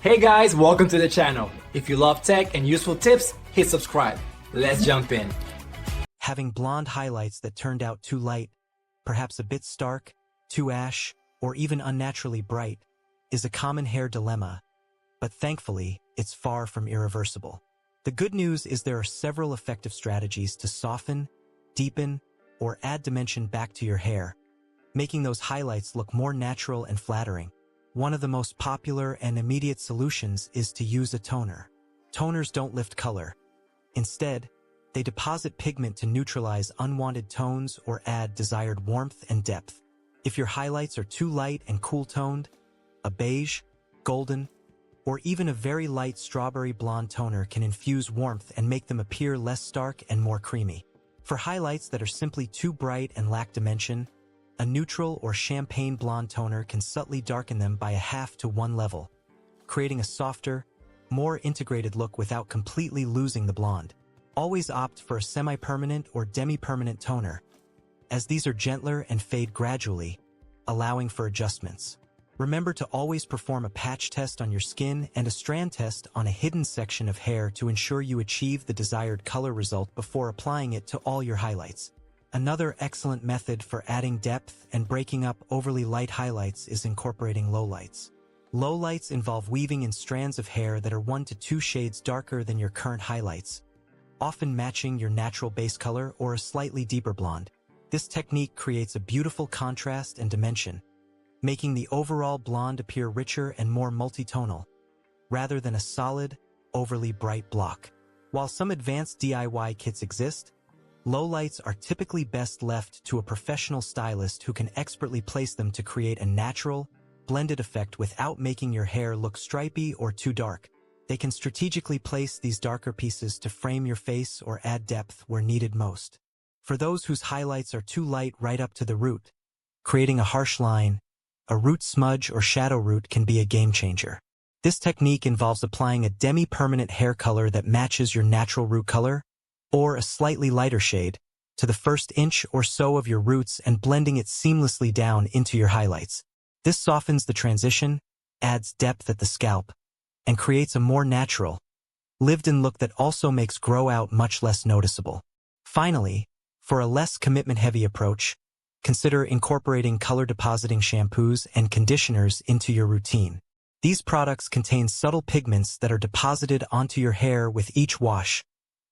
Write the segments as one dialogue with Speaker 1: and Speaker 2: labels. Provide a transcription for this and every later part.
Speaker 1: Hey guys, welcome to the channel. If you love tech and useful tips, hit subscribe. Let's jump in.
Speaker 2: Having blonde highlights that turned out too light, perhaps a bit stark, too ash, or even unnaturally bright, is a common hair dilemma, but thankfully, it's far from irreversible. The good news is there are several effective strategies to soften, deepen, or add dimension back to your hair, making those highlights look more natural and flattering. One of the most popular and immediate solutions is to use a toner. Toners don't lift color. Instead, they deposit pigment to neutralize unwanted tones or add desired warmth and depth. If your highlights are too light and cool-toned, a beige, golden, or even a very light strawberry blonde toner can infuse warmth and make them appear less stark and more creamy. For highlights that are simply too bright and lack dimension, a neutral or champagne blonde toner can subtly darken them by 1/2 to 1 level, creating a softer, more integrated look without completely losing the blonde. Always opt for a semi-permanent or demi-permanent toner, as these are gentler and fade gradually, allowing for adjustments. Remember to always perform a patch test on your skin and a strand test on a hidden section of hair to ensure you achieve the desired color result before applying it to all your highlights. Another excellent method for adding depth and breaking up overly light highlights is incorporating lowlights. Lowlights involve weaving in strands of hair that are 1 to 2 shades darker than your current highlights, often matching your natural base color or a slightly deeper blonde. This technique creates a beautiful contrast and dimension, making the overall blonde appear richer and more multi-tonal, rather than a solid, overly bright block. While some advanced DIY kits exist, lowlights are typically best left to a professional stylist who can expertly place them to create a natural, blended effect without making your hair look stripy or too dark. They can strategically place these darker pieces to frame your face or add depth where needed most. For those whose highlights are too light right up to the root, creating a harsh line, a root smudge or shadow root can be a game changer. This technique involves applying a demi-permanent hair color that matches your natural root color, or a slightly lighter shade, to the first inch or so of your roots and blending it seamlessly down into your highlights. This softens the transition, adds depth at the scalp, and creates a more natural, lived-in look that also makes grow out much less noticeable. Finally, for a less commitment-heavy approach, consider incorporating color-depositing shampoos and conditioners into your routine. These products contain subtle pigments that are deposited onto your hair with each wash,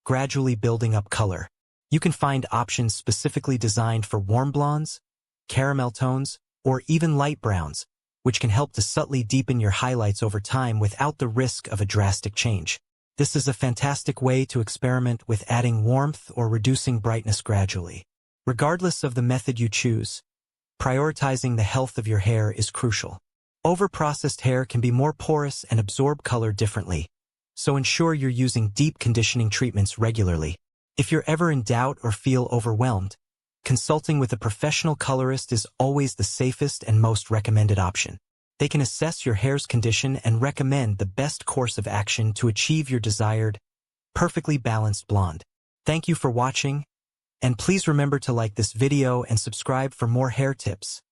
Speaker 2: gradually building up color. You can find options specifically designed for warm blondes, caramel tones, or even light browns, which can help to subtly deepen your highlights over time without the risk of a drastic change. This is a fantastic way to experiment with adding warmth or reducing brightness gradually. Regardless of the method you choose, prioritizing the health of your hair is crucial. Overprocessed hair can be more porous and absorb color differently, so ensure you're using deep conditioning treatments regularly. If you're ever in doubt or feel overwhelmed, consulting with a professional colorist is always the safest and most recommended option. They can assess your hair's condition and recommend the best course of action to achieve your desired, perfectly balanced blonde. Thank you for watching, and please remember to like this video and subscribe for more hair tips.